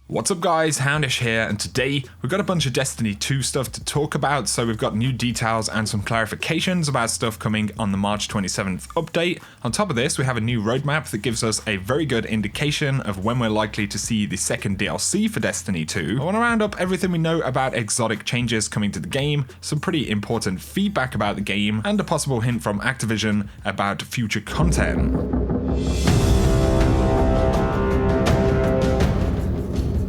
What's up guys, Houndish here, and today we've got a bunch of Destiny 2 stuff to talk about. So we've got new details and some clarifications about stuff coming on the March 27th update. On top of this, we have a new roadmap that gives us a very good indication of when we're likely to see the second DLC for Destiny 2. I want to round up everything we know about exotic changes coming to the game, some pretty important feedback about the game, and a possible hint from Activision about future content.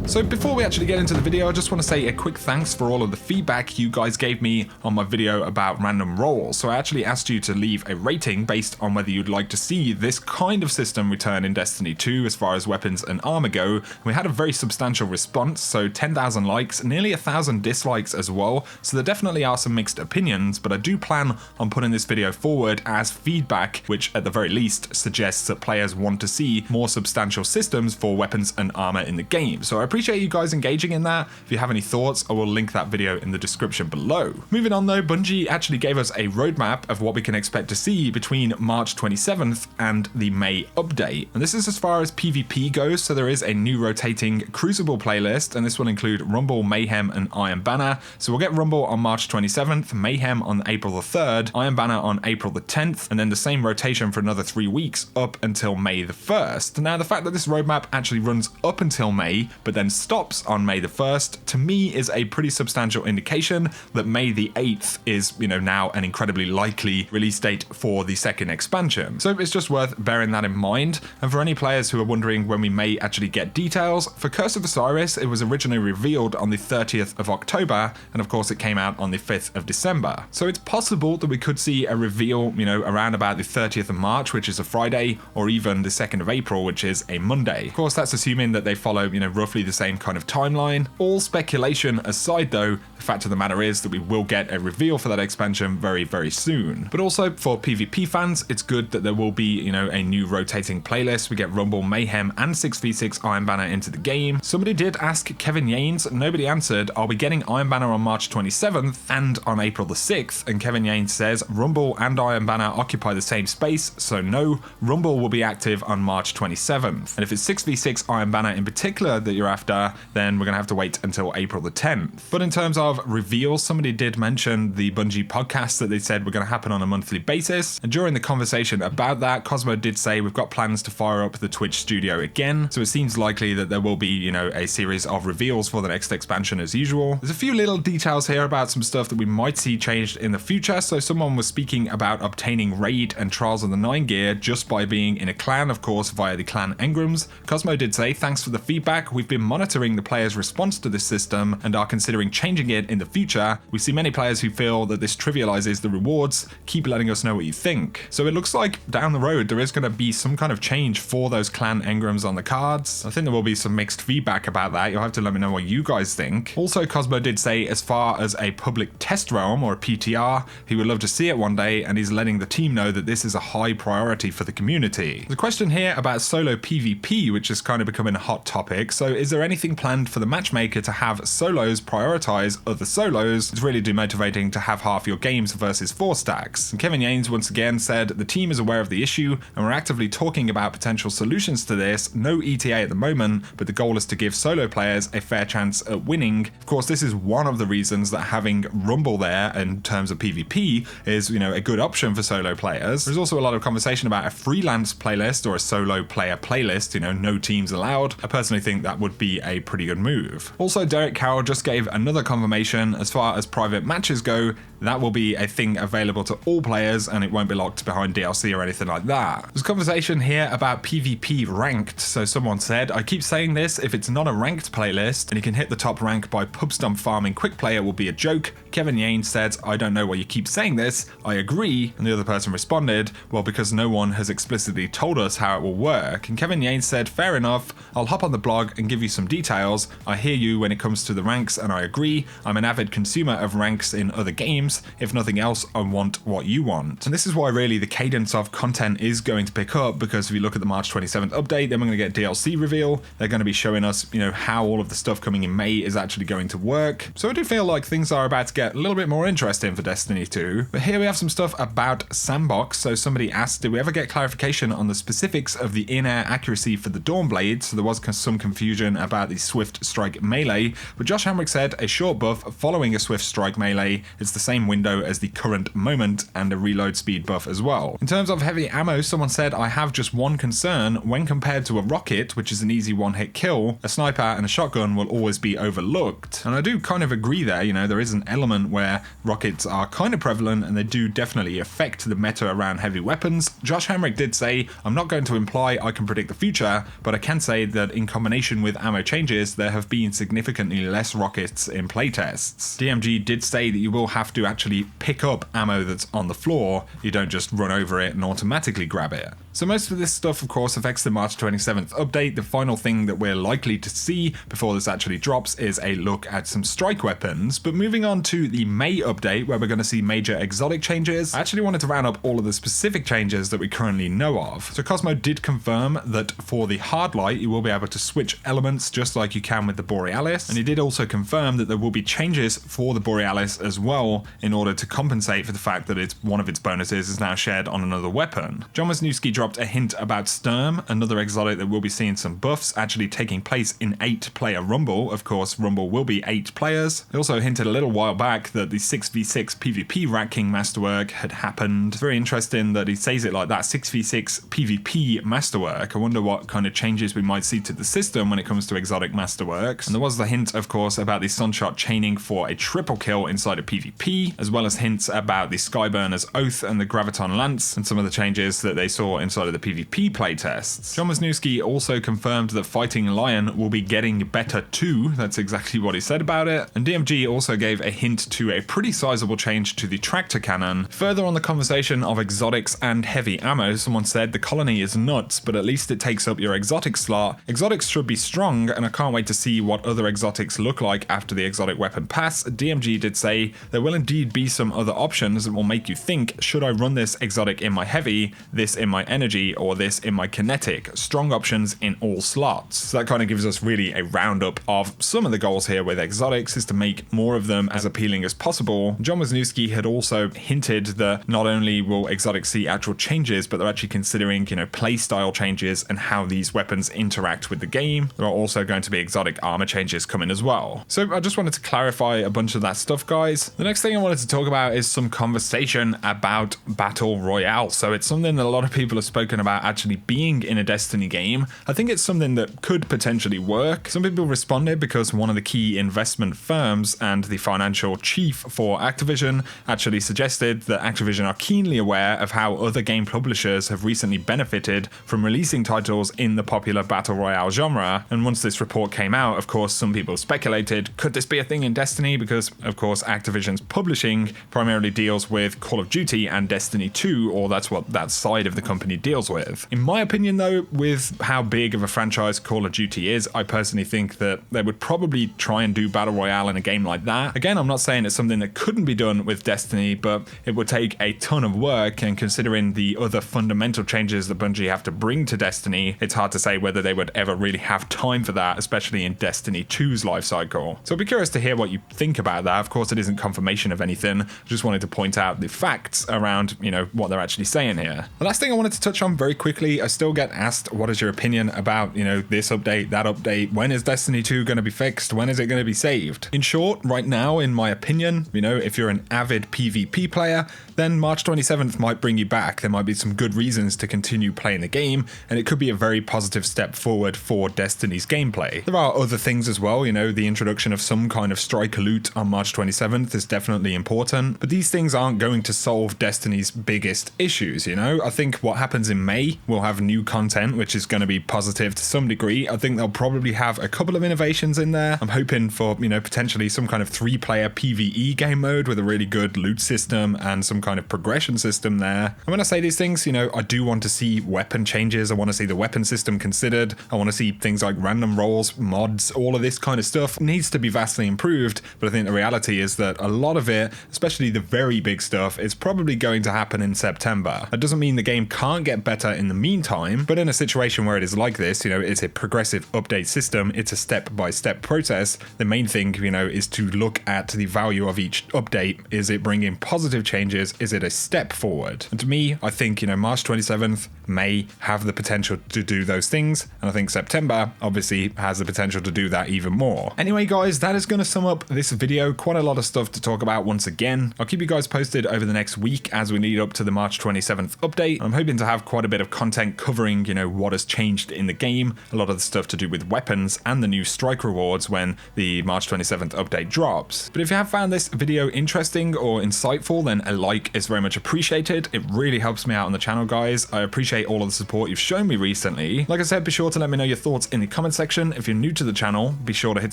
So before we actually get into the video, I just want to say a quick thanks for all of the feedback you guys gave me on my video about random roles. So I actually asked you to leave a rating based on whether you'd like to see this kind of system return in Destiny 2 as far as weapons and armor go. We had a very substantial response, so 10,000 likes, nearly 1,000 dislikes as well. So there definitely are some mixed opinions, but I do plan on putting this video forward as feedback, which at the very least suggests that players want to see more substantial systems for weapons and armor in the game. So I appreciate you guys engaging in that. If you have any thoughts, I will link that video in the description below. Moving on though, Bungie actually gave us a roadmap of what we can expect to see between March 27th and the May update. And this is as far as PvP goes, so there is a new rotating Crucible playlist, and this will include Rumble, Mayhem, and Iron Banner. So we'll get Rumble on March 27th, Mayhem on April the 3rd, Iron Banner on April the 10th, and then the same rotation for another 3 weeks up until May the 1st. Now the fact that this roadmap actually runs up until May, but then stops on May the 1st, to me is a pretty substantial indication that May the 8th is, now an incredibly likely release date for the second expansion. So it's just worth bearing that in mind. And for any players who are wondering when we may actually get details, for Curse of Osiris, it was originally revealed on the 30th of October, and of course it came out on the 5th of December. So it's possible that we could see a reveal, around about the 30th of March, which is a Friday, or even the 2nd of April, which is a Monday. Of course, that's assuming that they follow, roughly the same kind of timeline. All speculation aside though, the fact of the matter is that we will get a reveal for that expansion very, very soon. But also for PvP fans, it's good that there will be, a new rotating playlist. We get Rumble, Mayhem, and 6v6 Iron Banner into the game. Somebody did ask Kevin Yanes, nobody answered, are we getting Iron Banner on March 27th and on April the 6th? And Kevin Yanes says, Rumble and Iron Banner occupy the same space, so no, Rumble will be active on March 27th. And if it's 6v6 Iron Banner in particular that you're after, then we're going to have to wait until April the 10th. But in terms of reveals, somebody did mention the Bungie podcast that they said were going to happen on a monthly basis. And during the conversation about that, Cosmo did say we've got plans to fire up the Twitch studio again. So it seems likely that there will be, a series of reveals for the next expansion as usual. There's a few little details here about some stuff that we might see changed in the future. So someone was speaking about obtaining Raid and Trials of the Nine gear just by being in a clan, of course, via the clan Engrams. Cosmo did say, thanks for the feedback. We've been monitoring the players' response to this system and are considering changing it in the future. We see many players who feel that this trivializes the rewards. Keep letting us know what you think. So it looks like down the road there is going to be some kind of change for those clan Engrams on the cards. I think there will be some mixed feedback about that. You'll have to let me know what you guys think. Also, Cosmo did say as far as a public test realm or a PTR, he would love to see it one day, and he's letting the team know that this is a high priority for the community. There's a question here about solo PvP, which is kind of becoming a hot topic. So is there anything planned for the matchmaker to have solos prioritize other solos? It's really demotivating to have half your games versus 4 stacks. And Kevin Yanes once again said the team is aware of the issue and we're actively talking about potential solutions to this. No ETA at the moment, but the goal is to give solo players a fair chance at winning. Of course, this is one of the reasons that having Rumble there in terms of PvP is, a good option for solo players. There's also a lot of conversation about a freelance playlist or a solo player playlist, no teams allowed. I personally think that would be a pretty good move. Also, Derek Carroll just gave another confirmation as far as private matches go. That will be a thing available to all players and it won't be locked behind DLC or anything like that. There's a conversation here about PvP ranked. So someone said, I keep saying this, if it's not a ranked playlist and you can hit the top rank by pub stomp farming quick play, it will be a joke. Kevin Yanes said, I don't know why you keep saying this. I agree. And the other person responded, well, because no one has explicitly told us how it will work. And Kevin Yanes said, fair enough. I'll hop on the blog and give you some details. I hear you when it comes to the ranks and I agree. I'm an avid consumer of ranks in other games. If nothing else, I want what you want. And this is why really the cadence of content is going to pick up, because if you look at the March 27th update, then we're going to get DLC reveal. They're going to be showing us, how all of the stuff coming in May is actually going to work. So I do feel like things are about to get a little bit more interesting for Destiny 2. But here we have some stuff about Sandbox. So somebody asked, did we ever get clarification on the specifics of the in-air accuracy for the Dawnblade? So there was some confusion about the Swift Strike melee, but Josh Hamrick said a short buff following a Swift Strike melee is the same window as the current moment, and a reload speed buff as well. In terms of heavy ammo, someone said, I have just one concern. When compared to a rocket, which is an easy one-hit kill, a sniper and a shotgun will always be overlooked. And I do kind of agree there. There is an element where rockets are kind of prevalent and they do definitely affect the meta around heavy weapons. Josh Hamrick did say, I'm not going to imply I can predict the future, but I can say that in combination with ammo changes, there have been significantly less rockets in playtests. DMG did say that you will have to actually pick up ammo that's on the floor. You don't just run over it and automatically grab it. So most of this stuff, of course, affects the March 27th update. The final thing that we're likely to see before this actually drops is a look at some strike weapons. But moving on to the May update, where we're going to see major exotic changes, I actually wanted to round up all of the specific changes that we currently know of. So Cosmo did confirm that for the hard light, you will be able to switch elements just like you can with the Borealis. And he did also confirm that there will be changes for the Borealis as well, in order to compensate for the fact that one of its bonuses is now shared on another weapon. John Wisniewski dropped a hint about Sturm, another exotic that will be seeing some buffs actually taking place in 8-player Rumble. Of course, Rumble will be 8 players. They also hinted a little while back that the 6v6 PvP Rat King Masterwork had happened. Very interesting that he says it like that, 6v6 PvP Masterwork. I wonder what kind of changes we might see to the system when it comes to exotic Masterworks. And there was the hint, of course, about the Sunshot chaining for a triple kill inside of PvP, as well as hints about the Skyburner's Oath and the Graviton Lance, and some of the changes that they saw inside of the PvP playtests. John Wisniewski also confirmed that Fighting Lion will be getting better too. That's exactly what he said about it. And DMG also gave a hint to a pretty sizable change to the tractor cannon. Further on the conversation of exotics and heavy ammo, someone said the colony is nuts, but at least it takes up your exotic slot. Exotics should be strong, and I can't wait to see what other exotics look like after the exotic weapon pass. DMG did say there will indeed be some other options that will make you think, should I run this exotic in my heavy, this in my energy, or this in my kinetic? Strong options in all slots. So that kind of gives us really a roundup of some of the goals here with exotics, is to make more of them as appealing as possible. John Wisniewski had also hinted that not only will exotics see actual changes, but they're actually considering, play style changes and how these weapons interact with the game. There are also going to be exotic armor changes coming as well. So I just wanted to clarify a bunch of that stuff, guys. The next thing I wanted to talk about is some conversation about Battle Royale. So it's something that a lot of people have spoken about actually being in a Destiny game. I think it's something that could potentially work. Some people responded because one of the key investment firms and the financial chief for Activision actually suggested that Activision are keenly aware of how other game publishers have recently benefited from releasing titles in the popular Battle Royale genre. And once this report came out, of course, some people speculated, could this be a thing in Destiny? Because, of course, Activision's publishing primarily deals with Call of Duty and Destiny 2, or that's what that side of the company deals with. In my opinion, though, with how big of a franchise Call of Duty is, I personally think that they would probably try and do Battle Royale in a game like that. Again, I'm not saying it's something that couldn't be done with Destiny, but it would take a ton of work, and considering the other fundamental changes that Bungie have to bring to Destiny, it's hard to say whether they would ever really have time for that, especially in Destiny 2's life cycle. So I'll be curious to hear what you think about that. Of course, it isn't confirmation of anything. I just wanted to point out the facts around, what they're actually saying here. The last thing I wanted to touch on very quickly, I still get asked, what is your opinion about, this update, that update? When is Destiny 2 going to be fixed? When is it going to be saved? In short, right now, in my opinion, if you're an avid PvP player, then March 27th might bring you back. There might be some good reasons to continue playing the game, and it could be a very positive step forward for Destiny's gameplay. There are other things as well, the introduction of some kind of striker loot on March 27th is definitely important, but these things aren't going to solve Destiny's biggest issues, I think what happened happens in May, we'll have new content, which is going to be positive to some degree. I think they'll probably have a couple of innovations in there. I'm hoping for, you know, potentially some kind of 3-player PvE game mode with a really good loot system and some kind of progression system there. And when I say these things, you know, I do want to see weapon changes. I want to see the weapon system considered. I want to see things like random rolls, mods, all of this kind of stuff needs to be vastly improved. But I think the reality is that a lot of it, especially the very big stuff, is probably going to happen in September. That doesn't mean the game can't get better in the meantime, but in a situation where it is like this, you know, it's a progressive update system, it's a step-by-step process. The main thing, you know, is to look at the value of each update. Is it bringing positive changes? Is it a step forward? And to me, I think, you know, March 27th may have the potential to do those things, and I think September obviously has the potential to do that even more. Anyway, guys, that is going to sum up this video. Quite a lot of stuff to talk about once again. I'll keep you guys posted over the next week as we lead up to the March 27th update. I'm hoping to have quite a bit of content covering, you know, what has changed in the game, a lot of the stuff to do with weapons and the new strike rewards when the March 27th update drops. But if you have found this video interesting or insightful, then a like is very much appreciated. It really helps me out on the channel, guys. I appreciate all of the support you've shown me recently. Like I said, be sure to let me know your thoughts in the comment section. If you're new to the channel, be sure to hit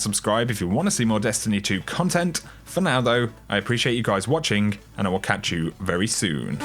subscribe if you want to see more Destiny 2 content. For now though, I appreciate you guys watching, and I will catch you very soon.